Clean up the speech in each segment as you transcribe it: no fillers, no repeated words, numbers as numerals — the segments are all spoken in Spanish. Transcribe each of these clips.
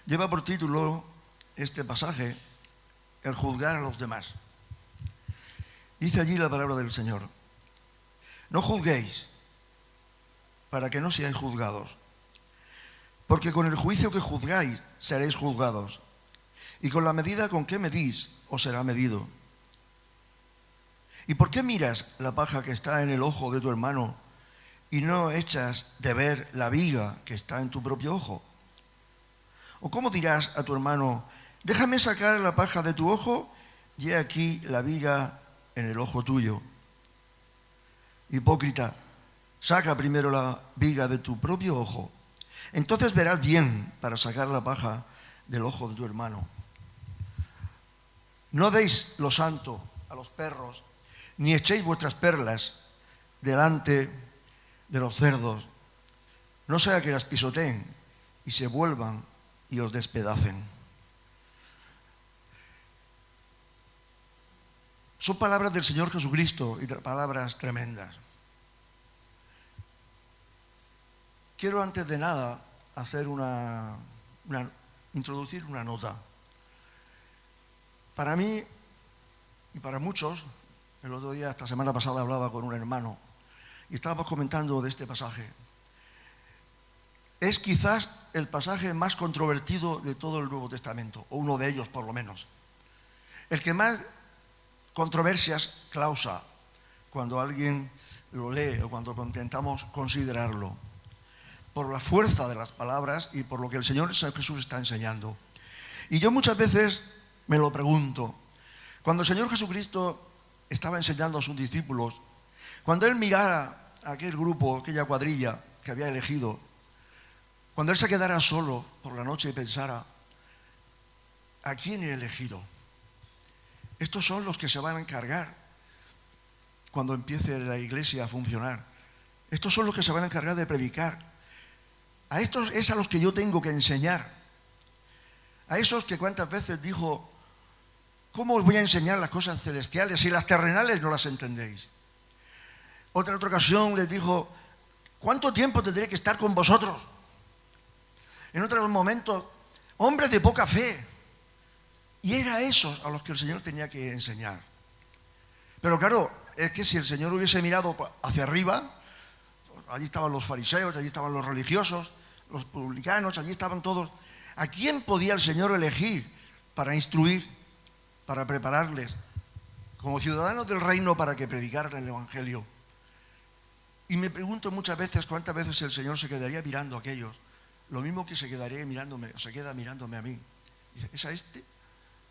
Lleva por título este pasaje, el juzgar a los demás. Dice allí la palabra del Señor: no juzguéis para que no seáis juzgados, porque con el juicio que juzgáis seréis juzgados, y con la medida con que medís os será medido. ¿Y por qué miras la paja que está en el ojo de tu hermano y no echas de ver la viga que está en tu propio ojo? ¿O cómo dirás a tu hermano: déjame sacar la paja de tu ojo, y he aquí la viga en el ojo tuyo? Hipócrita, saca primero la viga de tu propio ojo, entonces verás bien para sacar la paja del ojo de tu hermano. No deis lo santo a los perros, ni echéis vuestras perlas delante de los cerdos, no sea que las pisoteen y se vuelvan y os despedacen. Son palabras del Señor Jesucristo y palabras tremendas. Quiero antes de nada hacer introducir una nota. Para mí y para muchos, el otro día, esta semana pasada, hablaba con un hermano y estábamos comentando de este pasaje. Es quizás el pasaje más controvertido de todo el Nuevo Testamento, o uno de ellos por lo menos. El que más controversias causa cuando alguien lo lee o cuando intentamos considerarlo, por la fuerza de las palabras y por lo que el Señor Jesús está enseñando. Y yo muchas veces me lo pregunto, cuando el Señor Jesucristo estaba enseñando a sus discípulos, cuando Él mirara a aquel grupo, aquella cuadrilla que había elegido, cuando Él se quedara solo por la noche y pensara: ¿a quién he elegido? Estos son los que se van a encargar cuando empiece la iglesia a funcionar. Estos son los que se van a encargar de predicar. A estos es a los que yo tengo que enseñar. A esos que cuántas veces dijo: ¿cómo os voy a enseñar las cosas celestiales si las terrenales no las entendéis? Otra ocasión les dijo: ¿cuánto tiempo tendré que estar con vosotros? En otros momentos: hombres de poca fe. Y era a esos a los que el Señor tenía que enseñar. Pero claro, es que si el Señor hubiese mirado hacia arriba, allí estaban los fariseos, allí estaban los religiosos, los publicanos, allí estaban todos. ¿A quién podía el Señor elegir para instruir, para prepararles como ciudadanos del reino para que predicaran el Evangelio? Y me pregunto muchas veces cuántas veces el Señor se quedaría mirando a aquellos, lo mismo que se quedaría mirándome, o se queda mirándome a mí. Dice: ¿es a este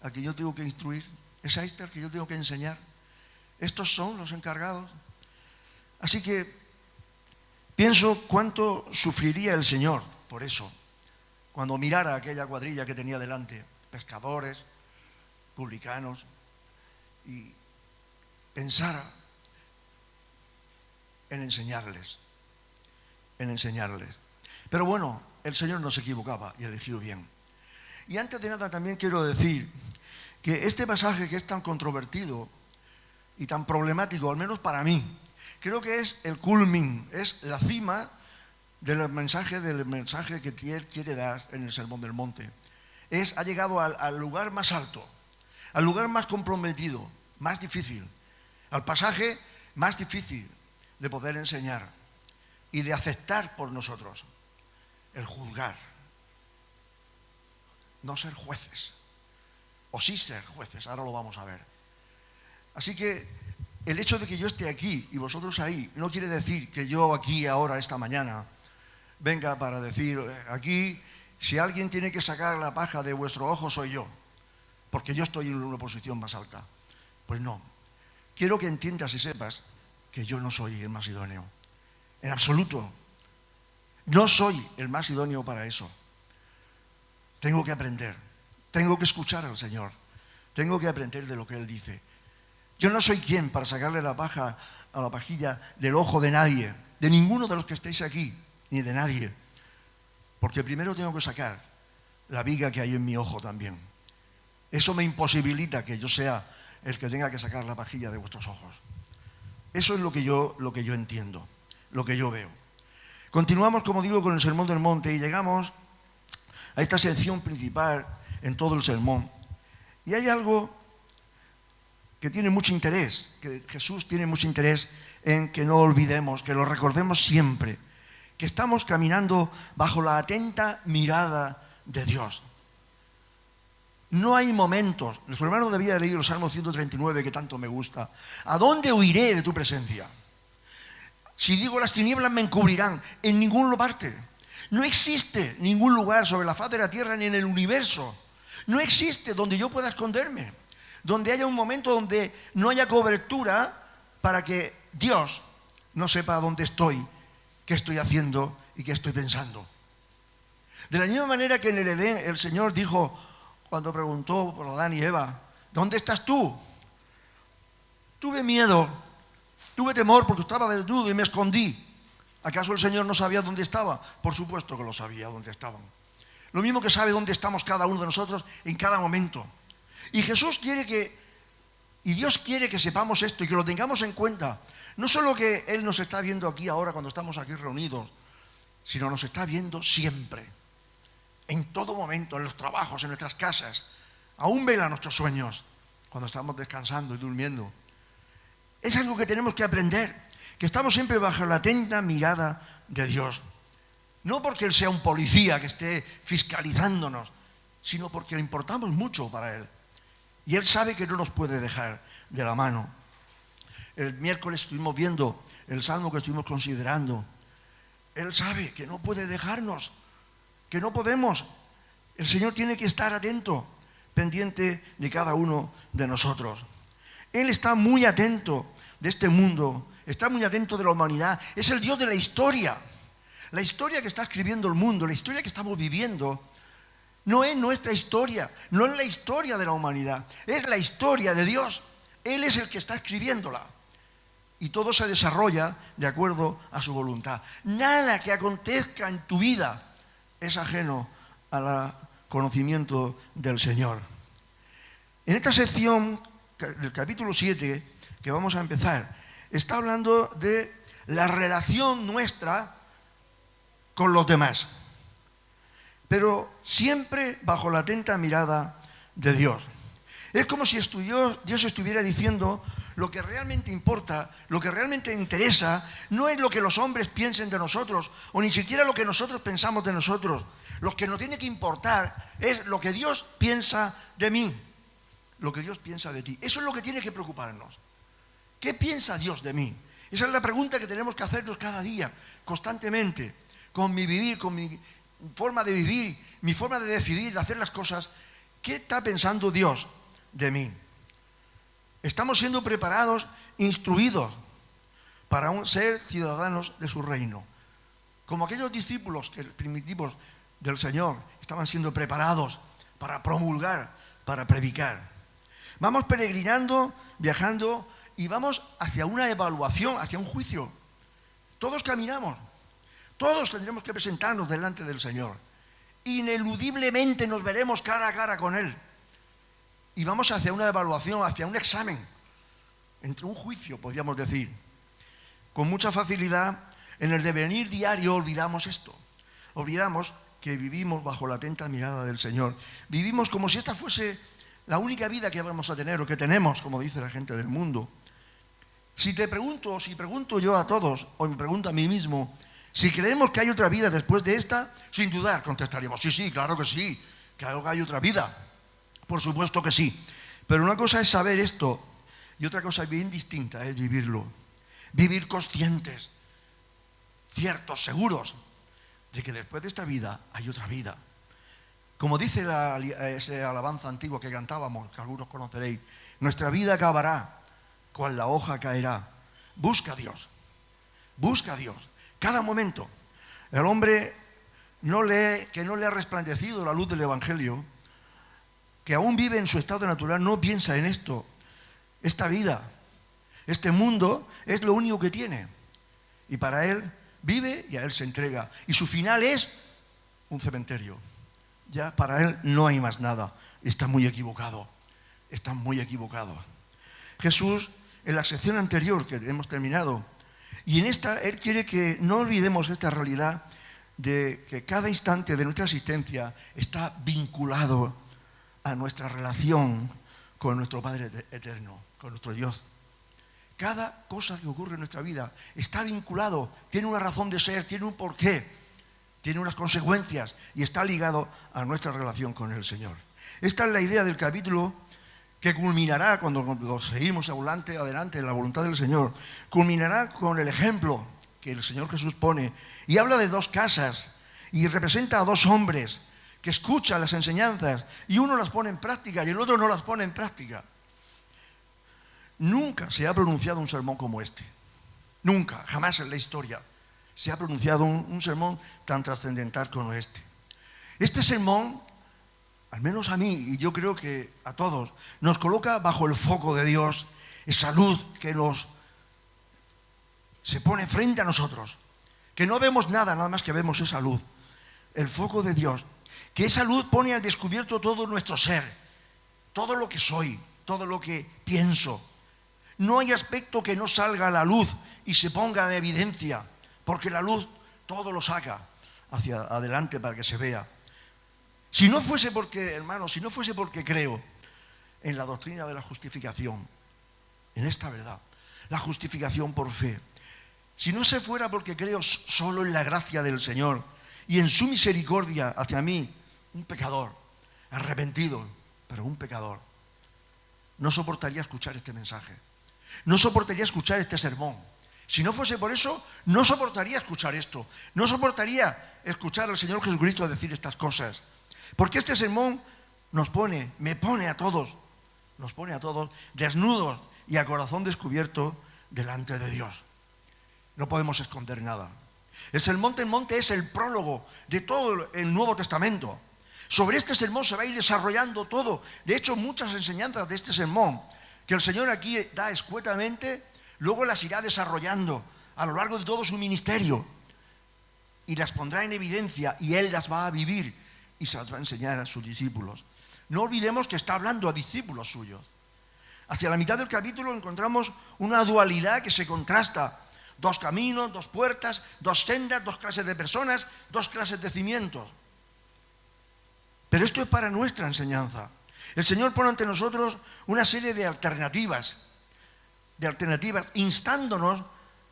al que yo tengo que instruir? ¿Es a este al que yo tengo que enseñar? Estos son los encargados. Así que pienso cuánto sufriría el Señor por eso, cuando mirara a aquella cuadrilla que tenía delante, pescadores, publicanos, y pensara en enseñarles. Pero bueno, el Señor no se equivocaba y eligió bien. Y antes de nada también quiero decir que este pasaje, que es tan controvertido y tan problemático, al menos para mí, creo que es el culmin, es la cima del mensaje que él quiere dar en el Sermón del Monte. Ha llegado al lugar más alto, al lugar más comprometido, más difícil, al pasaje más difícil de poder enseñar y de aceptar por nosotros: el juzgar. No ser jueces, o sí ser jueces, ahora lo vamos a ver. Así que el hecho de que yo esté aquí y vosotros ahí no quiere decir que yo aquí ahora, esta mañana, venga para decir: aquí, si alguien tiene que sacar la paja de vuestro ojo, soy yo, porque yo estoy en una posición más alta. Pues no. Quiero que entiendas y sepas que yo no soy el más idóneo. En absoluto. No soy el más idóneo para eso. Tengo que aprender. Tengo que escuchar al Señor. Tengo que aprender de lo que Él dice. Yo no soy quien para sacarle la paja a la pajilla del ojo de nadie, de ninguno de los que estéis aquí, ni de nadie. Porque primero tengo que sacar la viga que hay en mi ojo también. Eso me imposibilita que yo sea el que tenga que sacar la pajilla de vuestros ojos. Eso es lo que yo entiendo, lo que yo veo. Continuamos, como digo, con el Sermón del Monte y llegamos a esta sección principal en todo el sermón. Y hay algo que tiene mucho interés, que Jesús tiene mucho interés en que no olvidemos, que lo recordemos siempre, que estamos caminando bajo la atenta mirada de Dios. No hay momentos, nuestro hermano David ha leído el Salmo 139, que tanto me gusta. ¿A dónde huiré de tu presencia? Si digo las tinieblas me encubrirán, en ningún lugar. No existe ningún lugar sobre la faz de la tierra ni en el universo. No existe donde yo pueda esconderme, donde haya un momento donde no haya cobertura para que Dios no sepa dónde estoy, qué estoy haciendo y qué estoy pensando. De la misma manera que en el Edén el Señor dijo, cuando preguntó por Adán y Eva, ¿dónde estás tú? Tuve miedo, tuve temor porque estaba desnudo y me escondí. ¿Acaso el Señor no sabía dónde estaba? Por supuesto que lo sabía dónde estaban. Lo mismo que sabe dónde estamos cada uno de nosotros en cada momento. Y Jesús quiere y Dios quiere que sepamos esto y que lo tengamos en cuenta. No solo que Él nos está viendo aquí ahora cuando estamos aquí reunidos, sino nos está viendo siempre, en todo momento, en los trabajos, en nuestras casas. Aún vela nuestros sueños cuando estamos descansando y durmiendo. Es algo que tenemos que aprender, que estamos siempre bajo la atenta mirada de Dios. No porque Él sea un policía que esté fiscalizándonos, sino porque le importamos mucho para Él. Y Él sabe que no nos puede dejar de la mano. El miércoles estuvimos viendo el salmo que estuvimos considerando. Él sabe que no puede dejarnos, que no podemos. El Señor tiene que estar atento, pendiente de cada uno de nosotros. Él está muy atento de este mundo, está muy atento de la humanidad. Es el Dios de la historia. La historia que está escribiendo el mundo, la historia que estamos viviendo, no es nuestra historia, no es la historia de la humanidad, es la historia de Dios. Él es el que está escribiéndola. Y todo se desarrolla de acuerdo a su voluntad. Nada que acontezca en tu vida es ajeno al conocimiento del Señor. En esta sección del capítulo 7, que vamos a empezar, está hablando de la relación nuestra con los demás, pero siempre bajo la atenta mirada de Dios. Es como si Dios estuviera diciendo: lo que realmente importa, lo que realmente interesa, no es lo que los hombres piensen de nosotros, o ni siquiera lo que nosotros pensamos de nosotros. Lo que nos tiene que importar es lo que Dios piensa de mí, lo que Dios piensa de ti. Eso es lo que tiene que preocuparnos. ¿Qué piensa Dios de mí? Esa es la pregunta que tenemos que hacernos cada día, constantemente, con mi vivir, con mi forma de vivir, mi forma de decidir, de hacer las cosas. ¿Qué está pensando Dios de mí? Estamos siendo preparados, instruidos para ser ciudadanos de su reino. Como aquellos discípulos primitivos del Señor estaban siendo preparados para promulgar, para predicar. Vamos peregrinando, viajando y vamos hacia una evaluación, hacia un juicio. Todos caminamos, todos tendremos que presentarnos delante del Señor. Ineludiblemente nos veremos cara a cara con Él. Y vamos hacia una evaluación, hacia un examen, entre un juicio, podríamos decir. Con mucha facilidad, en el devenir diario olvidamos esto. Olvidamos que vivimos bajo la atenta mirada del Señor. Vivimos como si esta fuese la única vida que vamos a tener, o que tenemos, como dice la gente del mundo. Si pregunto yo a todos, o me pregunto a mí mismo, si creemos que hay otra vida después de esta, sin dudar contestaríamos: sí, claro que sí, claro que hay otra vida. Por supuesto que sí. Pero una cosa es saber esto y otra cosa bien distinta es vivirlo. Vivir conscientes, ciertos, seguros de que después de esta vida hay otra vida. Como dice esa alabanza antigua que cantábamos, que algunos conoceréis: nuestra vida acabará, cual la hoja caerá. Busca a Dios. Busca a Dios. Cada momento. El hombre que no le ha resplandecido la luz del Evangelio, que aún vive en su estado natural, no piensa en esto. Esta vida, este mundo es lo único que tiene. Y para él vive y a él se entrega. Y su final es un cementerio. Ya para él no hay más nada. Está muy equivocado. Está muy equivocado. Jesús, en la sección anterior que hemos terminado, y en esta él quiere que no olvidemos esta realidad, de que cada instante de nuestra existencia está vinculado a nuestra relación con nuestro Padre eterno, con nuestro Dios. Cada cosa que ocurre en nuestra vida está vinculado, tiene una razón de ser, tiene un porqué, tiene unas consecuencias y está ligado a nuestra relación con el Señor. Esta es la idea del capítulo que culminará, cuando lo seguimos adelante en la voluntad del Señor, culminará con el ejemplo que el Señor Jesús pone y habla de dos casas y representa a dos hombres que escuchan las enseñanzas y uno las pone en práctica y el otro no las pone en práctica. Nunca se ha pronunciado un sermón como este. Nunca, jamás en la historia se ha pronunciado un sermón tan trascendental como este. Este sermón, al menos a mí, y yo creo que a todos, nos coloca bajo el foco de Dios, esa luz que se pone frente a nosotros, que no vemos nada más que vemos esa luz, el foco de Dios, que esa luz pone al descubierto todo nuestro ser, todo lo que soy, todo lo que pienso. No hay aspecto que no salga a la luz y se ponga en evidencia, porque la luz todo lo saca hacia adelante para que se vea. Si no fuese porque, hermanos, si no fuese porque creo en la doctrina de la justificación, en esta verdad, la justificación por fe, si no se fuera porque creo solo en la gracia del Señor y en su misericordia hacia mí, un pecador, arrepentido, pero un pecador, no soportaría escuchar este mensaje. No soportaría escuchar este sermón. Si no fuese por eso, no soportaría escuchar esto. No soportaría escuchar al Señor Jesucristo decir estas cosas. Porque este sermón nos pone a todos desnudos y a corazón descubierto delante de Dios. No podemos esconder nada. El Sermón del Monte es el prólogo de todo el Nuevo Testamento. Sobre este sermón se va a ir desarrollando todo. De hecho, muchas enseñanzas de este sermón que el Señor aquí da escuetamente, luego las irá desarrollando a lo largo de todo su ministerio y las pondrá en evidencia y Él las va a vivir y se las va a enseñar a sus discípulos. No olvidemos que está hablando a discípulos suyos. Hacia la mitad del capítulo encontramos una dualidad que se contrasta. Dos caminos, dos puertas, dos sendas, dos clases de personas, dos clases de cimientos. Pero esto es para nuestra enseñanza. El Señor pone ante nosotros una serie de alternativas, instándonos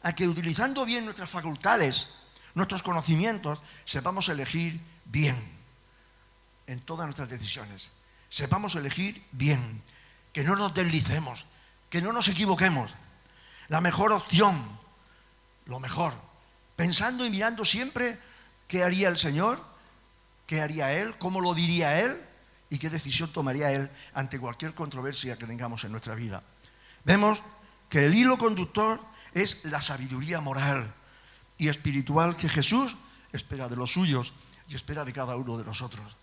a que utilizando bien nuestras facultades, nuestros conocimientos, sepamos elegir bien en todas nuestras decisiones. Sepamos elegir bien, que no nos deslicemos, que no nos equivoquemos. La mejor opción, lo mejor, pensando y mirando siempre qué haría el Señor, qué haría Él, cómo lo diría Él, y qué decisión tomaría Él ante cualquier controversia que tengamos en nuestra vida. Vemos que el hilo conductor es la sabiduría moral y espiritual que Jesús espera de los suyos y espera de cada uno de nosotros.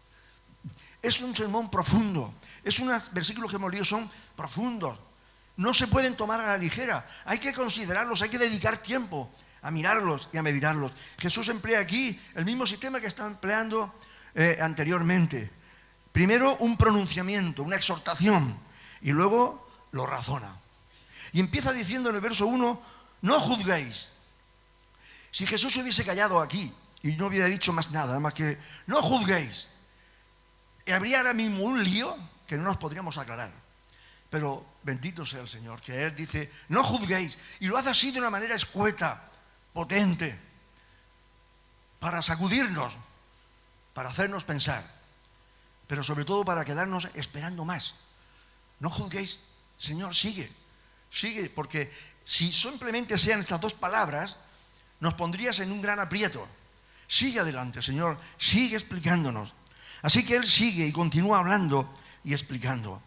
Es un sermón profundo, unos versículos que hemos leído son profundos, no se pueden tomar a la ligera, hay que considerarlos, hay que dedicar tiempo a mirarlos y a meditarlos. Jesús emplea aquí el mismo sistema que está empleando anteriormente. Primero un pronunciamiento, una exhortación, y luego lo razona. Y empieza diciendo en el verso 1, no juzguéis. Si Jesús se hubiese callado aquí y no hubiera dicho más nada, más que no juzguéis, habría ahora mismo un lío que no nos podríamos aclarar. Pero bendito sea el Señor, que Él dice, no juzguéis, y lo hace así de una manera escueta, potente, para sacudirnos, para hacernos pensar, pero sobre todo para quedarnos esperando más. No juzguéis, Señor, sigue, porque si simplemente sean estas dos palabras, nos pondrías en un gran aprieto. Sigue adelante, Señor, sigue explicándonos. Así que Él sigue y continúa hablando y explicando.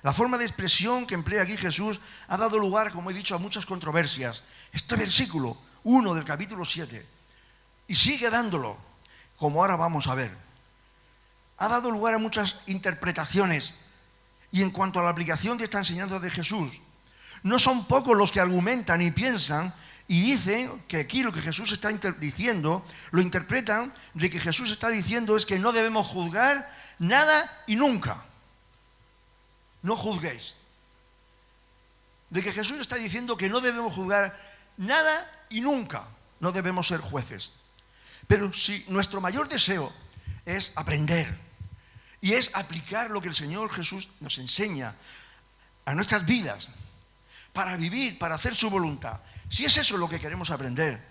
La forma de expresión que emplea aquí Jesús ha dado lugar, como he dicho, a muchas controversias. Este versículo 1 del capítulo 7, y sigue dándolo, como ahora vamos a ver. Ha dado lugar a muchas interpretaciones, y en cuanto a la aplicación de esta enseñanza de Jesús, no son pocos los que argumentan y piensan y dicen que aquí lo que Jesús está diciendo, lo interpretan de que Jesús está diciendo es que no debemos juzgar nada y nunca. No juzguéis. De que Jesús está diciendo que no debemos juzgar nada y nunca. No debemos ser jueces. Pero si nuestro mayor deseo es aprender y es aplicar lo que el Señor Jesús nos enseña a nuestras vidas para vivir, para hacer su voluntad, si es eso lo que queremos aprender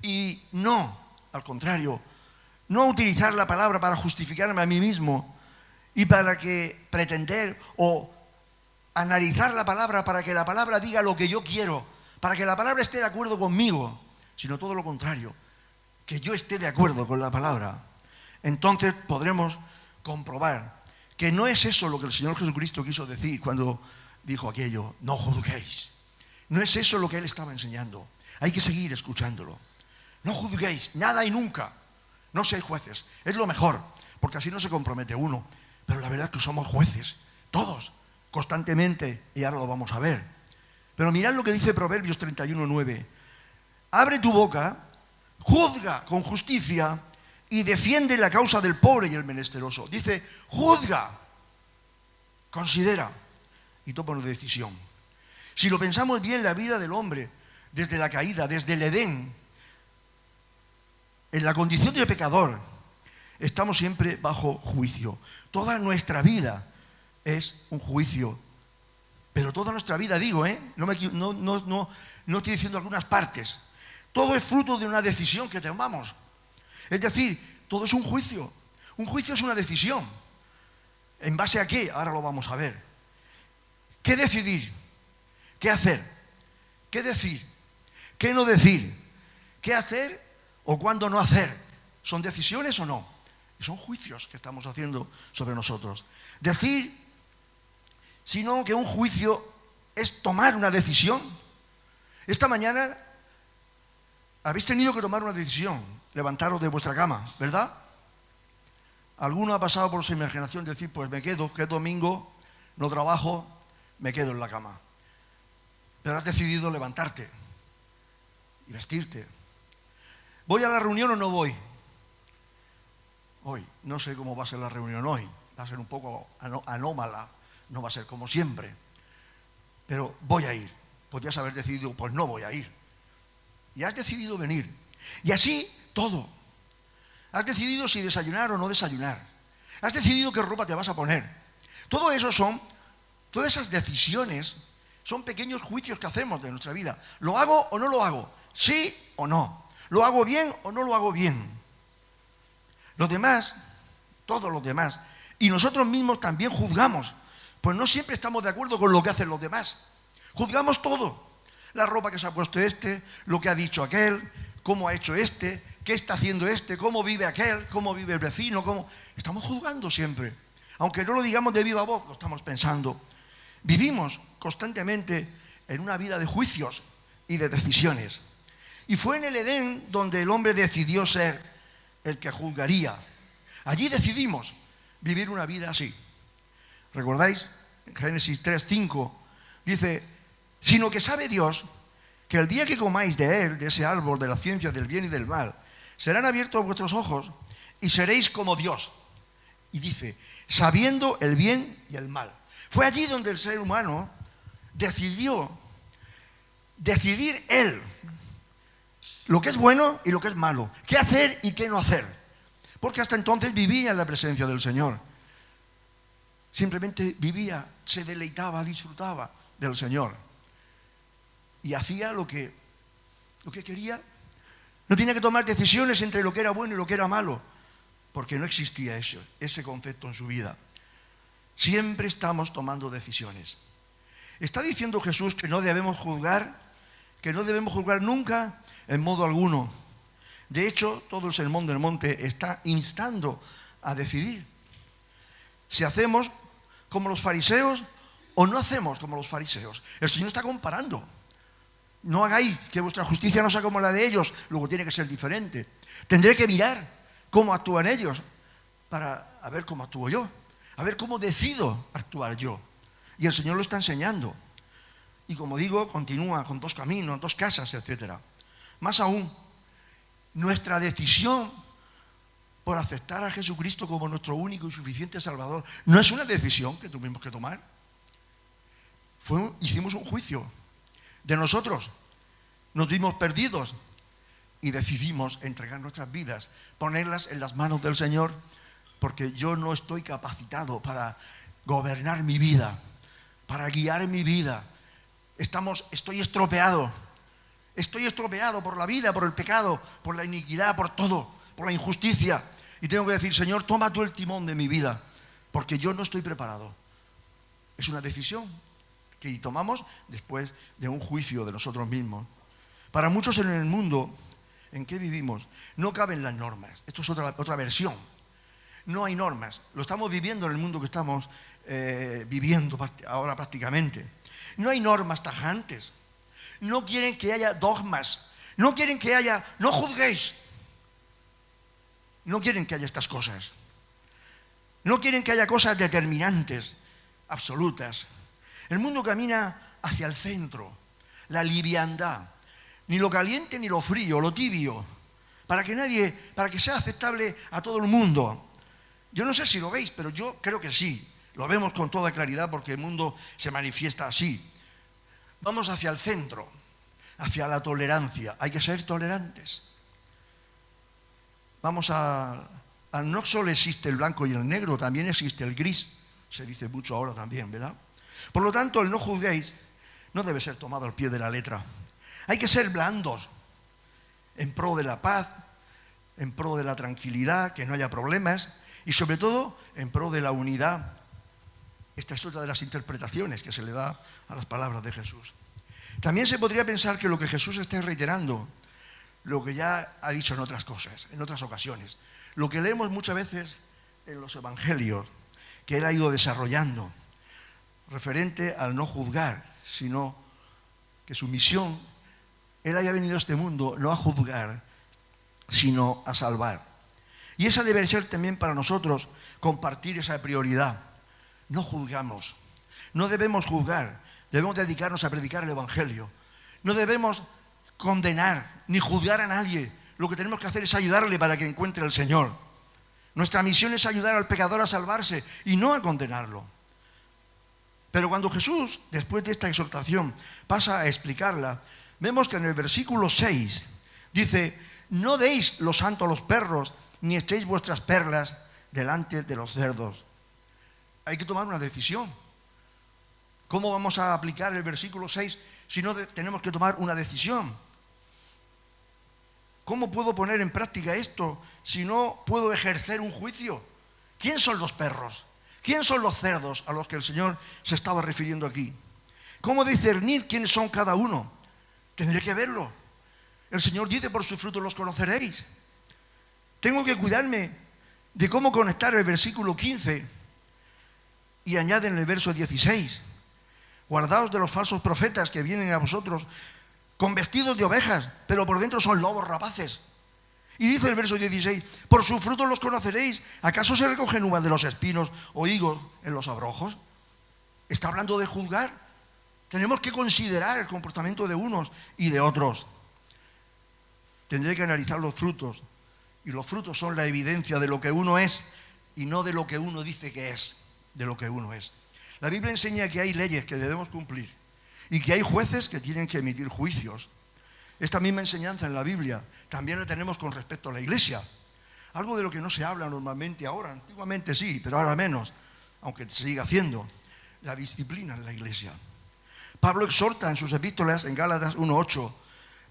y no, al contrario, no utilizar la palabra para justificarme a mí mismo y para que pretender o analizar la palabra para que la palabra diga lo que yo quiero, para que la palabra esté de acuerdo conmigo, sino todo lo contrario, que yo esté de acuerdo con la palabra. Entonces podremos comprobar que no es eso lo que el Señor Jesucristo quiso decir cuando dijo aquello, no juzguéis. No es eso lo que Él estaba enseñando. Hay que seguir escuchándolo. No juzguéis, nada y nunca. No seáis jueces. Es lo mejor, porque así no se compromete uno. Pero la verdad es que somos jueces, todos, constantemente, y ahora lo vamos a ver. Pero mirad lo que dice Proverbios 31:9. Abre tu boca, juzga con justicia y defiende la causa del pobre y el menesteroso. Dice, juzga, considera y toma una decisión. Si lo pensamos bien, la vida del hombre, desde la caída, desde el Edén, en la condición de pecador, estamos siempre bajo juicio. Toda nuestra vida es un juicio. Pero toda nuestra vida, digo, no estoy diciendo algunas partes. Todo es fruto de una decisión que tomamos. Es decir, todo es un juicio. Un juicio es una decisión. ¿En base a qué? Ahora lo vamos a ver. ¿Qué decidir? ¿Qué hacer? ¿Qué decir? ¿Qué no decir? ¿Qué hacer o cuándo no hacer? ¿Son decisiones o no? Son juicios que estamos haciendo sobre nosotros. Decir, sino que un juicio es tomar una decisión. Esta mañana habéis tenido que tomar una decisión, levantaros de vuestra cama, ¿verdad? Alguno ha pasado por su imaginación decir, pues me quedo, que es domingo, no trabajo, me quedo en la cama. Pero has decidido levantarte y vestirte. ¿Voy a la reunión o no voy? Hoy, no sé cómo va a ser la reunión hoy, va a ser un poco anómala, no va a ser como siempre, pero voy a ir. Podrías haber decidido, pues no voy a ir. Y has decidido venir. Y así todo. Has decidido si desayunar o no desayunar. Has decidido qué ropa te vas a poner. Todo eso todas esas decisiones son pequeños juicios que hacemos de nuestra vida. ¿Lo hago o no lo hago? ¿Sí o no? ¿Lo hago bien o no lo hago bien? Los demás, todos los demás, y nosotros mismos también juzgamos, pues no siempre estamos de acuerdo con lo que hacen los demás. Juzgamos todo. La ropa que se ha puesto lo que ha dicho aquel, cómo ha hecho qué está haciendo cómo vive aquel, cómo vive el vecino, Estamos juzgando siempre. Aunque no lo digamos de viva voz, lo estamos pensando. Vivimos constantemente en una vida de juicios y de decisiones. Y fue en el Edén donde el hombre decidió ser el que juzgaría. Allí decidimos vivir una vida así. ¿Recordáis? En Génesis 3:5 dice, sino que sabe Dios que el día que comáis de él, de ese árbol de la ciencia del bien y del mal, serán abiertos vuestros ojos y seréis como Dios. Y dice, sabiendo el bien y el mal. Fue allí donde el ser humano decidió decidir él lo que es bueno y lo que es malo, qué hacer y qué no hacer. Porque hasta entonces vivía en la presencia del Señor. Simplemente vivía, se deleitaba, disfrutaba del Señor. Y hacía lo que quería. No tenía que tomar decisiones entre lo que era bueno y lo que era malo, porque no existía ese concepto en su vida. Siempre estamos tomando decisiones. Está diciendo Jesús que no debemos juzgar nunca en modo alguno. De hecho, todo el Sermón del Monte está instando a decidir si hacemos como los fariseos o no hacemos como los fariseos. El Señor está comparando. No hagáis que vuestra justicia no sea como la de ellos, luego tiene que ser diferente. Tendré que mirar cómo actúan ellos para ver cómo actúo yo, a ver cómo decido actuar yo. Y el Señor lo está enseñando. Y como digo, continúa con 2 caminos, 2 casas, etc. Más aún, nuestra decisión por aceptar a Jesucristo como nuestro único y suficiente Salvador no es una decisión que tuvimos que tomar. Hicimos un juicio de nosotros, nos vimos perdidos, y decidimos entregar nuestras vidas, ponerlas en las manos del Señor, porque yo no estoy capacitado para gobernar mi vida, para guiar mi vida. Estoy estropeado por la vida, por el pecado, por la iniquidad, por todo, por la injusticia. Y tengo que decir, Señor, toma tú el timón de mi vida, porque yo no estoy preparado. Es una decisión que tomamos después de un juicio de nosotros mismos. Para muchos en el mundo en que vivimos no caben las normas. Esto es otra versión. No hay normas. Lo estamos viviendo en el mundo que estamos viviendo ahora prácticamente. No hay normas tajantes. No quieren que haya dogmas. No quieren que haya, no juzguéis. No quieren que haya estas cosas. No quieren que haya cosas determinantes, absolutas. El mundo camina hacia el centro, la liviandad. Ni lo caliente ni lo frío, lo tibio. Para que sea aceptable a todo el mundo. Yo no sé si lo veis, pero yo creo que sí. Lo vemos con toda claridad porque el mundo se manifiesta así. Vamos hacia el centro, hacia la tolerancia. Hay que ser tolerantes. No solo existe el blanco y el negro, también existe el gris. Se dice mucho ahora también, ¿verdad? Por lo tanto, el no juzguéis no debe ser tomado al pie de la letra. Hay que ser blandos, en pro de la paz, en pro de la tranquilidad, que no haya problemas, y sobre todo en pro de la unidad. Esta es otra de las interpretaciones que se le da a las palabras de Jesús. También se podría pensar que lo que Jesús está reiterando, lo que ya ha dicho en otras cosas, en otras ocasiones, lo que leemos muchas veces en los evangelios, que Él ha ido desarrollando, referente al no juzgar, sino que su misión, Él haya venido a este mundo no a juzgar, sino a salvar. Y esa debe ser también para nosotros compartir esa prioridad. No juzgamos, no debemos juzgar, debemos dedicarnos a predicar el Evangelio. No debemos condenar ni juzgar a nadie. Lo que tenemos que hacer es ayudarle para que encuentre al Señor. Nuestra misión es ayudar al pecador a salvarse y no a condenarlo. Pero cuando Jesús, después de esta exhortación, pasa a explicarla, vemos que en el versículo 6 dice: no deis lo santo a los perros, ni echéis vuestras perlas delante de los cerdos. Hay que tomar una decisión. ¿Cómo vamos a aplicar el versículo 6 si no tenemos que tomar una decisión? ¿Cómo puedo poner en práctica esto si no puedo ejercer un juicio? ¿Quién son los perros? ¿Quién son los cerdos a los que el Señor se estaba refiriendo aquí? ¿Cómo discernir quiénes son cada uno? Tendré que verlo. El Señor dice: por sus frutos los conoceréis. Tengo que cuidarme de cómo conectar el versículo 15 y añade en el verso 16: guardaos de los falsos profetas que vienen a vosotros con vestidos de ovejas, pero por dentro son lobos rapaces. Y dice el verso 16: por sus frutos los conoceréis. ¿Acaso se recogen uvas de los espinos o higos en los abrojos? Está hablando de juzgar. Tenemos que considerar el comportamiento de unos y de otros. Tendré que analizar los frutos. Y los frutos son la evidencia de lo que uno es y no de lo que uno dice que es, de lo que uno es. La Biblia enseña que hay leyes que debemos cumplir y que hay jueces que tienen que emitir juicios. Esta misma enseñanza en la Biblia también la tenemos con respecto a la Iglesia. Algo de lo que no se habla normalmente ahora, antiguamente sí, pero ahora menos, aunque se siga haciendo, la disciplina en la Iglesia. Pablo exhorta en sus epístolas en Gálatas 1:8: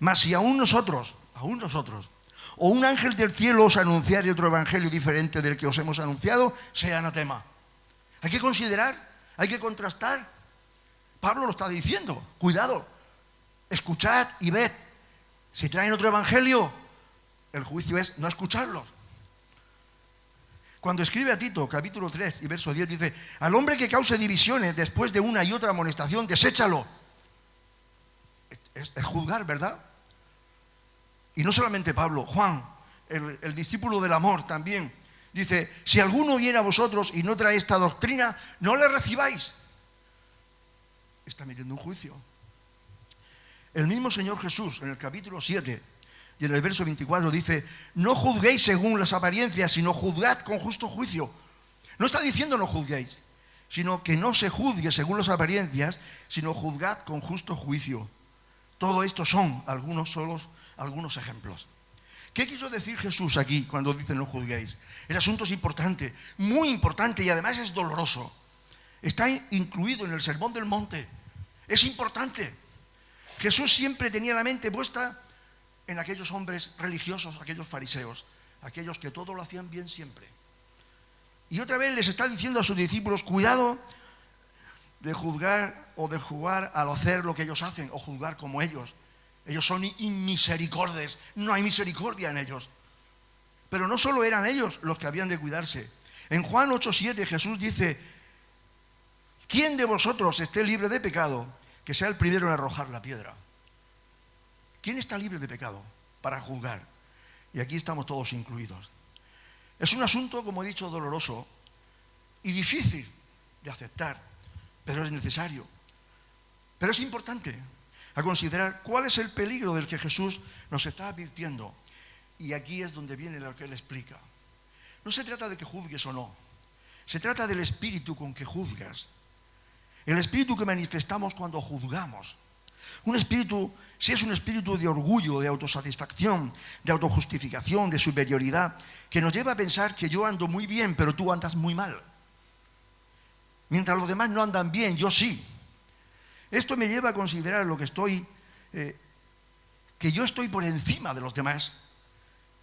mas si aún nosotros, o un ángel del cielo os anunciare otro evangelio diferente del que os hemos anunciado, sea anatema. Hay que considerar, hay que contrastar. Pablo lo está diciendo: cuidado, escuchad y ved. Si traen otro evangelio, el juicio es no escucharlos. Cuando escribe a Tito, capítulo 3 y verso 10, dice: al hombre que cause divisiones después de una y otra amonestación, deséchalo. Es juzgar, ¿verdad? Y no solamente Pablo, Juan, el discípulo del amor también, dice: si alguno viene a vosotros y no trae esta doctrina, no le recibáis. Está metiendo un juicio. El mismo Señor Jesús, en el capítulo 7 y en el verso 24, dice: no juzguéis según las apariencias, sino juzgad con justo juicio. No está diciendo no juzguéis, sino que no se juzgue según las apariencias, sino juzgad con justo juicio. Todo esto son algunos ejemplos. ¿Qué quiso decir Jesús aquí cuando dice no juzguéis? El asunto es importante, muy importante, y además es doloroso. Está incluido en el Sermón del Monte. Es importante. Jesús siempre tenía la mente puesta en aquellos hombres religiosos, aquellos fariseos, aquellos que todo lo hacían bien siempre. Y otra vez les está diciendo a sus discípulos, cuidado de juzgar o de jugar al hacer lo que ellos hacen o juzgar como ellos. Ellos son inmisericordes, no hay misericordia en ellos. Pero no solo eran ellos los que habían de cuidarse. En Juan 8:7 Jesús dice, ¿quién de vosotros esté libre de pecado? Que sea el primero en arrojar la piedra. ¿Quién está libre de pecado para juzgar? Y aquí estamos todos incluidos. Es un asunto, como he dicho, doloroso y difícil de aceptar, pero es necesario. Pero es importante a considerar cuál es el peligro del que Jesús nos está advirtiendo. Y aquí es donde viene lo que Él explica. No se trata de que juzgues o no. Se trata del espíritu con que juzgas. El espíritu que manifestamos cuando juzgamos. Un espíritu, si es un espíritu de orgullo, de autosatisfacción, de autojustificación, de superioridad, que nos lleva a pensar que yo ando muy bien, pero tú andas muy mal. Mientras los demás no andan bien, yo sí. Esto me lleva a considerar que yo estoy por encima de los demás.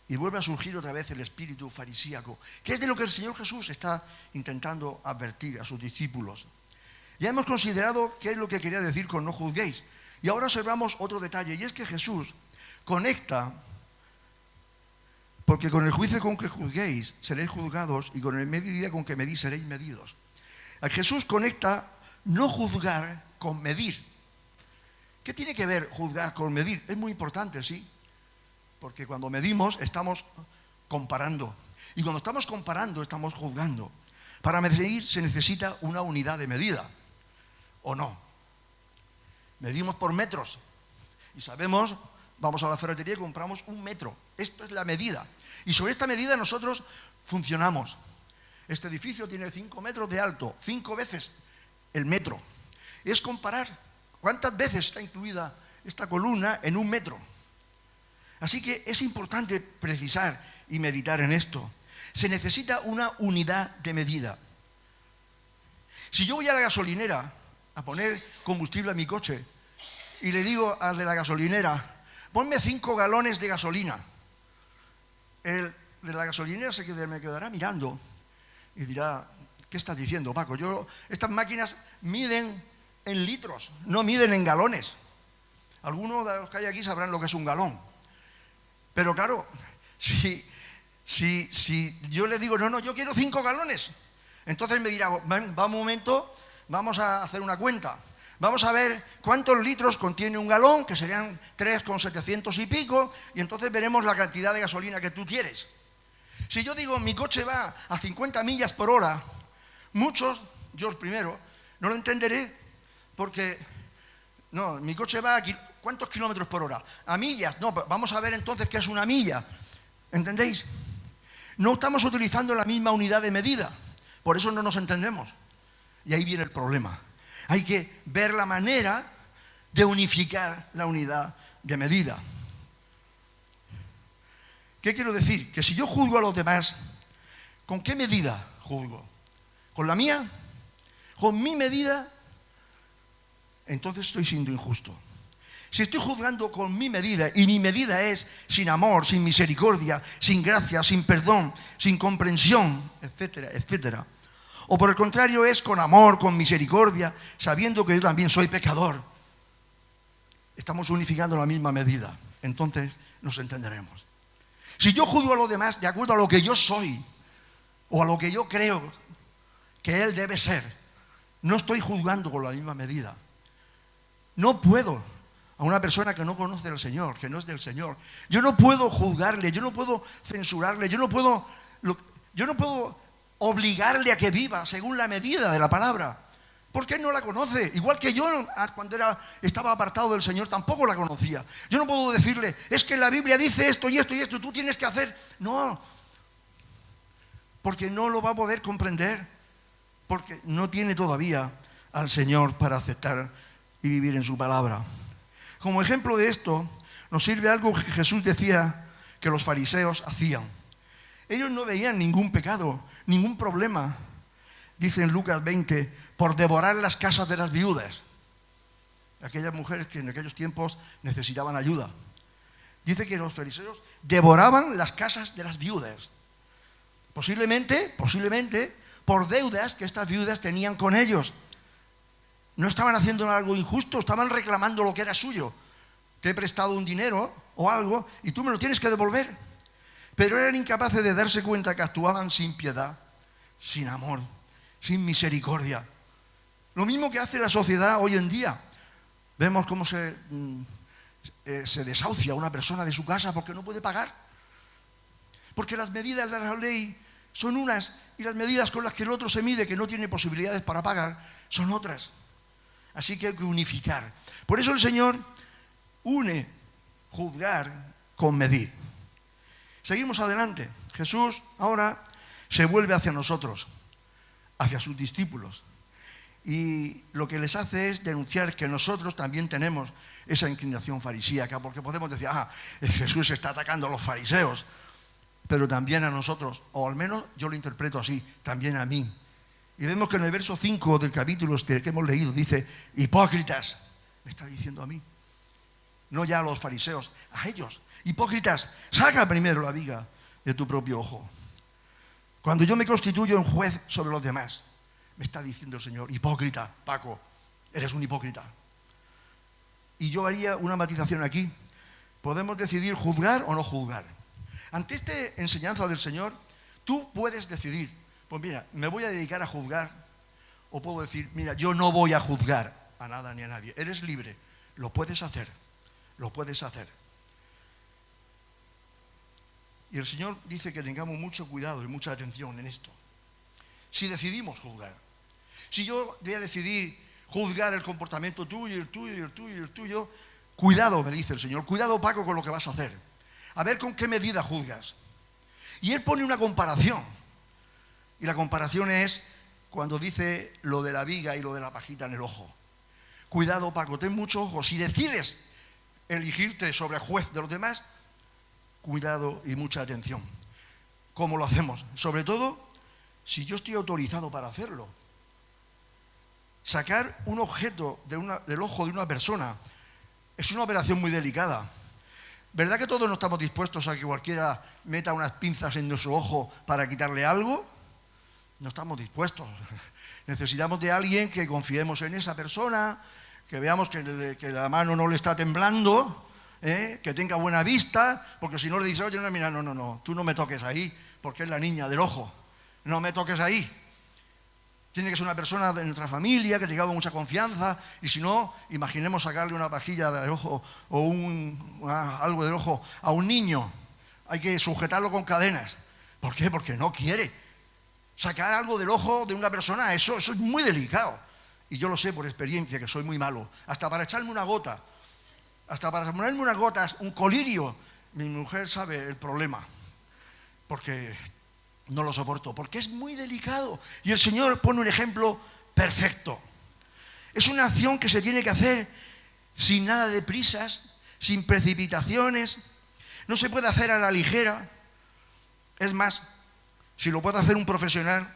Y vuelve a surgir otra vez el espíritu farisíaco, que es de lo que el Señor Jesús está intentando advertir a sus discípulos. Ya hemos considerado qué es lo que quería decir con no juzguéis. Y ahora observamos otro detalle, y es que Jesús conecta, porque con el juicio con que juzguéis seréis juzgados, y con el medida con que medís seréis medidos. Jesús conecta no juzgar con medir. ¿Qué tiene que ver juzgar con medir? Es muy importante, sí, porque cuando medimos estamos comparando, y cuando estamos comparando estamos juzgando. Para medir se necesita una unidad de medida, ¿o no? Medimos por metros y sabemos, vamos a la ferretería y compramos 1 metro. Esto es la medida. Y sobre esta medida nosotros funcionamos. Este edificio tiene 5 metros de alto, 5 veces el metro. Es comparar cuántas veces está incluida esta columna en 1 metro. Así que es importante precisar y meditar en esto. Se necesita una unidad de medida. Si yo voy a la gasolinera a poner combustible a mi coche y le digo al de la gasolinera, ponme 5 galones de gasolina, el de la gasolinera me quedará mirando y dirá, ¿qué estás diciendo, Paco? Estas máquinas miden en litros, no miden en galones. Algunos de los que hay aquí sabrán lo que es un galón. Pero claro, si yo le digo, no, yo quiero 5 galones, entonces me dirá, va un momento, vamos a hacer una cuenta. Vamos a ver cuántos litros contiene un galón, que serían 3,700 y pico, y entonces veremos la cantidad de gasolina que tú quieres. Si yo digo, mi coche va a 50 millas por hora, muchos, yo el primero, no lo entenderé, porque, no, mi coche va a ¿cuántos kilómetros por hora? A millas, no, vamos a ver entonces qué es una milla, ¿entendéis? No estamos utilizando la misma unidad de medida, por eso no nos entendemos. Y ahí viene el problema. Hay que ver la manera de unificar la unidad de medida. ¿Qué quiero decir? Que si yo juzgo a los demás, ¿con qué medida juzgo? ¿Con la mía? ¿Con mi medida? Entonces estoy siendo injusto. Si estoy juzgando con mi medida, y mi medida es sin amor, sin misericordia, sin gracia, sin perdón, sin comprensión, etcétera, etcétera. O por el contrario es con amor, con misericordia, sabiendo que yo también soy pecador. Estamos unificando la misma medida. Entonces nos entenderemos. Si yo juzgo a los demás de acuerdo a lo que yo soy, o a lo que yo creo que él debe ser, no estoy juzgando con la misma medida. No puedo a una persona que no conoce al Señor, que no es del Señor. Yo no puedo juzgarle, yo no puedo censurarle, yo no puedo obligarle a que viva según la medida de la palabra, porque él no la conoce, igual que yo cuando estaba apartado del Señor tampoco la conocía. Yo no puedo decirle, es que la Biblia dice esto y esto y esto, tú tienes que hacer. No, porque no lo va a poder comprender, porque no tiene todavía al Señor para aceptar y vivir en su palabra. Como ejemplo de esto nos sirve algo que Jesús decía, que los fariseos hacían. Ellos no veían ningún pecado, ningún problema, dice en Lucas 20, por devorar las casas de las viudas. Aquellas mujeres que en aquellos tiempos necesitaban ayuda. Dice que los fariseos devoraban las casas de las viudas. Posiblemente, por deudas que estas viudas tenían con ellos. No estaban haciendo algo injusto, estaban reclamando lo que era suyo. Te he prestado un dinero o algo y tú me lo tienes que devolver. Pero eran incapaces de darse cuenta que actuaban sin piedad, sin amor, sin misericordia. Lo mismo que hace la sociedad hoy en día. Vemos cómo se desahucia a una persona de su casa porque no puede pagar. Porque las medidas de la ley son unas y las medidas con las que el otro se mide, que no tiene posibilidades para pagar, son otras. Así que hay que unificar. Por eso el Señor une juzgar con medir. Seguimos adelante. Jesús ahora se vuelve hacia nosotros, hacia sus discípulos. Y lo que les hace es denunciar que nosotros también tenemos esa inclinación farisíaca, porque podemos decir, Jesús está atacando a los fariseos, pero también a nosotros, o al menos yo lo interpreto así, también a mí. Y vemos que en el verso 5 del capítulo que hemos leído dice, hipócritas, me está diciendo a mí, no ya a los fariseos, a ellos. Hipócritas, saca primero la viga de tu propio ojo. Cuando yo me constituyo en juez sobre los demás, me está diciendo el Señor, hipócrita, Paco, eres un hipócrita. Y yo haría una matización aquí. Podemos decidir juzgar o no juzgar. Ante esta enseñanza del Señor, tú puedes decidir, pues mira, me voy a dedicar a juzgar, o puedo decir, mira, yo no voy a juzgar a nada ni a nadie. Eres libre, lo puedes hacer, lo puedes hacer. Y el Señor dice que tengamos mucho cuidado y mucha atención en esto. Si decidimos juzgar, si yo voy a decidir juzgar el comportamiento tuyo, el tuyo, el tuyo, el tuyo, cuidado, me dice el Señor, cuidado, Paco, con lo que vas a hacer. A ver con qué medida juzgas. Y Él pone una comparación. Y la comparación es cuando dice lo de la viga y lo de la pajita en el ojo. Cuidado, Paco, ten mucho ojo. Si decides elegirte sobre juez de los demás, cuidado y mucha atención. ¿Cómo lo hacemos? Sobre todo, si yo estoy autorizado para hacerlo. Sacar un objeto del ojo de una persona es una operación muy delicada. ¿Verdad que todos no estamos dispuestos a que cualquiera meta unas pinzas en nuestro ojo para quitarle algo? No estamos dispuestos. Necesitamos de alguien que confiemos en esa persona, que veamos que la mano no le está temblando, que tenga buena vista, porque si no le dice, oye, no, mira, no, tú no me toques ahí, porque es la niña del ojo. No me toques ahí. Tiene que ser una persona de nuestra familia que tengamos mucha confianza, y si no, imaginemos sacarle una pajilla de ojo o algo del ojo a un niño. Hay que sujetarlo con cadenas. ¿Por qué? Porque no quiere. Sacar algo del ojo de una persona, eso es muy delicado. Y yo lo sé por experiencia, que soy muy malo. Hasta para echarme una gota, hasta para ponerme unas gotas, un colirio, mi mujer sabe el problema. Porque no lo soporto, porque es muy delicado. Y el Señor pone un ejemplo perfecto. Es una acción que se tiene que hacer sin nada de prisas, sin precipitaciones. No se puede hacer a la ligera. Es más, si lo puede hacer un profesional,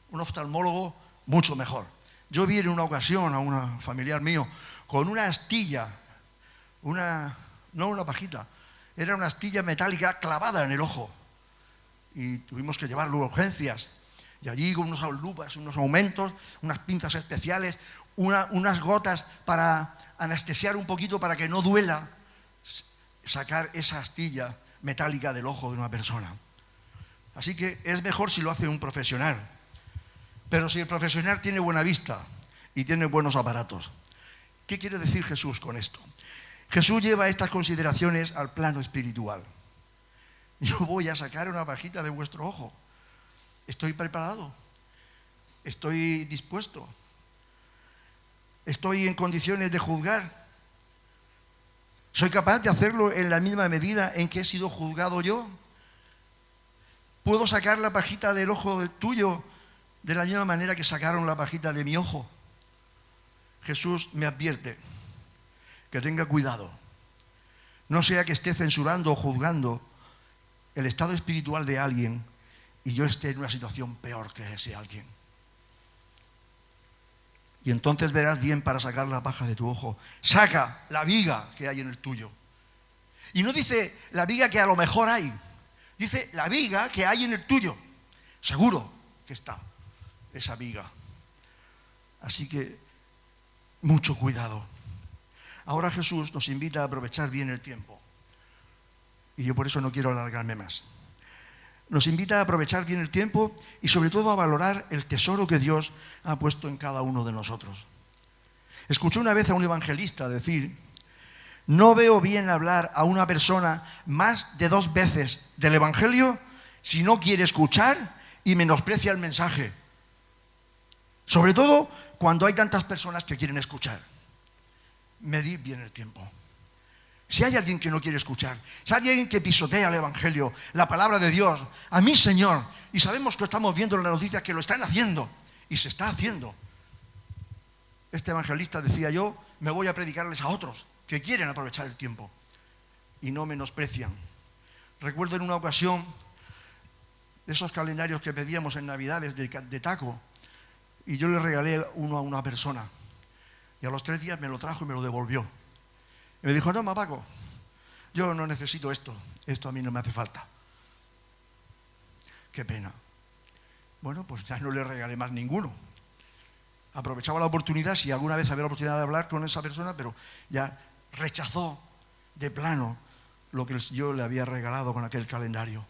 un oftalmólogo, mucho mejor. Yo vi en una ocasión a un familiar mío con una astilla, no una pajita, era una astilla metálica clavada en el ojo. Y tuvimos que llevarlo a urgencias. Y allí con unas lupas, unos aumentos, unas pinzas especiales, unas gotas para anestesiar un poquito para que no duela, sacar esa astilla metálica del ojo de una persona. Así que es mejor si lo hace un profesional. Pero si el profesional tiene buena vista y tiene buenos aparatos. ¿Qué quiere decir Jesús con esto? Jesús lleva estas consideraciones al plano espiritual. Yo voy a sacar una pajita de vuestro ojo. Estoy preparado. Estoy dispuesto. Estoy en condiciones de juzgar. ¿Soy capaz de hacerlo en la misma medida en que he sido juzgado yo? ¿Puedo sacar la pajita del ojo tuyo de la misma manera que sacaron la pajita de mi ojo? Jesús me advierte que tenga cuidado. No sea que esté censurando o juzgando el estado espiritual de alguien y yo esté en una situación peor que ese alguien. Y entonces verás bien para sacar la paja de tu ojo. Saca la viga que hay en el tuyo. Y no dice la viga que a lo mejor hay. Dice la viga que hay en el tuyo. Seguro que está esa viga. Así que mucho cuidado. Ahora Jesús nos invita a aprovechar bien el tiempo. Y yo por eso no quiero alargarme más. Nos invita a aprovechar bien el tiempo y sobre todo a valorar el tesoro que Dios ha puesto en cada uno de nosotros. Escuché una vez a un evangelista decir: no veo bien hablar a una persona más de 2 veces del Evangelio si no quiere escuchar y menosprecia el mensaje. Sobre todo cuando hay tantas personas que quieren escuchar. Medir bien el tiempo. Si hay alguien que no quiere escuchar, si hay alguien que pisotea el Evangelio, la palabra de Dios, a mí, Señor, y sabemos que estamos viendo en las noticias que lo están haciendo, y se está haciendo. Este evangelista decía: yo me voy a predicarles a otros que quieren aprovechar el tiempo y no menosprecian. Recuerdo en una ocasión de esos calendarios que pedíamos en Navidades de taco, y yo le regalé uno a una persona, y a los 3 días me lo trajo y me lo devolvió. Y me dijo: no, Paco, yo no necesito esto a mí no me hace falta. Qué pena. Bueno, pues ya no le regalé más ninguno. Aprovechaba la oportunidad, si alguna vez había la oportunidad de hablar con esa persona, pero ya rechazó de plano lo que yo le había regalado con aquel calendario.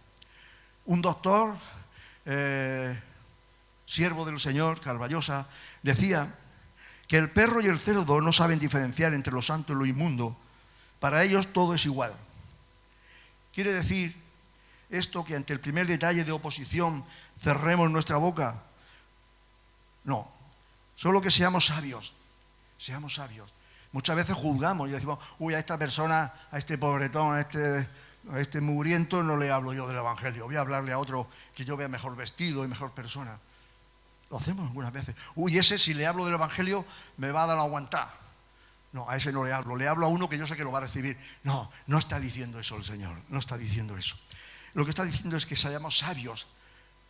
Un doctor, siervo del Señor, Carballosa, decía que el perro y el cerdo no saben diferenciar entre lo santo y lo inmundo. Para ellos todo es igual. Quiere decir esto que ante el primer detalle de oposición cerremos nuestra boca. No, solo que seamos sabios. Seamos sabios. Muchas veces juzgamos y decimos: uy, a esta persona, a este pobretón, a este mugriento no le hablo yo del Evangelio. Voy a hablarle a otro que yo vea mejor vestido y mejor persona. Lo hacemos algunas veces. Uy, ese si le hablo del Evangelio me va a dar a aguantar. No, a ese no le hablo a uno que yo sé que lo va a recibir. No, no está diciendo eso el Señor, no está diciendo eso. Lo que está diciendo es que seamos sabios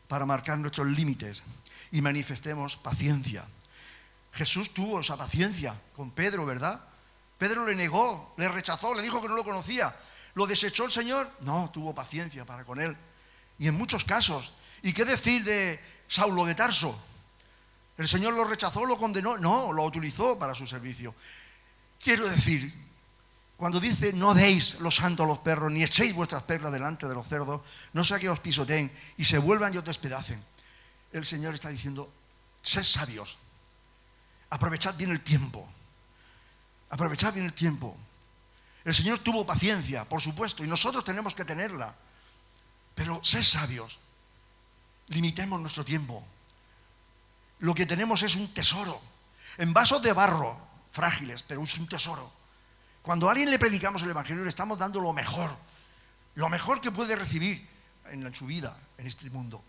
para marcar nuestros límites y manifestemos paciencia. Jesús tuvo esa paciencia con Pedro, ¿verdad? Pedro le negó, le rechazó, le dijo que no lo conocía. ¿Lo desechó el Señor? No, tuvo paciencia para con él. Y en muchos casos. ¿Y qué decir de Saulo de Tarso? ¿El Señor lo rechazó, lo condenó? No, lo utilizó para su servicio. Quiero decir, cuando dice: no deis lo santo a los perros, ni echéis vuestras perlas delante de los cerdos, no sea que os pisoteen y se vuelvan y os despedacen. El Señor está diciendo: sed sabios, aprovechad bien el tiempo, aprovechad bien el tiempo. El Señor tuvo paciencia, por supuesto, y nosotros tenemos que tenerla, pero sed sabios, limitemos nuestro tiempo. Lo que tenemos es un tesoro, en vasos de barro, frágiles, pero es un tesoro. Cuando a alguien le predicamos el Evangelio, le estamos dando lo mejor que puede recibir en su vida, en este mundo.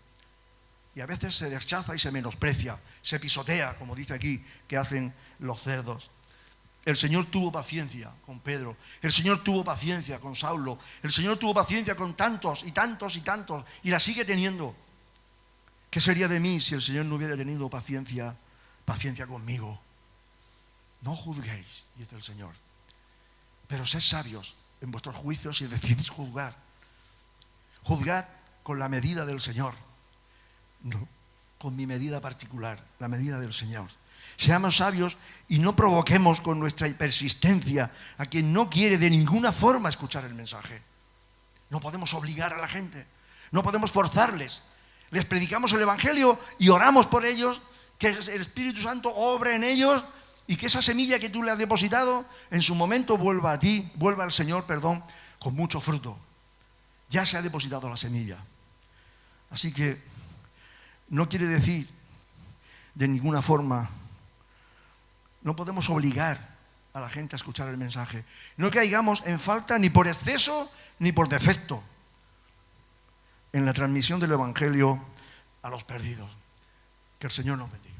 Y a veces se rechaza y se menosprecia, se pisotea, como dice aquí, que hacen los cerdos. El Señor tuvo paciencia con Pedro, el Señor tuvo paciencia con Saulo, el Señor tuvo paciencia con tantos y tantos y tantos, y la sigue teniendo. ¿Qué sería de mí si el Señor no hubiera tenido paciencia conmigo? No juzguéis, dice el Señor, pero sed sabios en vuestros juicios y decidís juzgar. Juzgad con la medida del Señor, no con mi medida particular, la medida del Señor. Seamos sabios y no provoquemos con nuestra persistencia a quien no quiere de ninguna forma escuchar el mensaje. No podemos obligar a la gente, no podemos forzarles. Les predicamos el Evangelio y oramos por ellos, que el Espíritu Santo obre en ellos y que esa semilla que tú le has depositado en su momento vuelva a ti, vuelva al Señor, con mucho fruto. Ya se ha depositado la semilla. Así que no quiere decir de ninguna forma, no podemos obligar a la gente a escuchar el mensaje. No caigamos en falta ni por exceso ni por defecto en la transmisión del Evangelio a los perdidos. Que el Señor nos bendiga.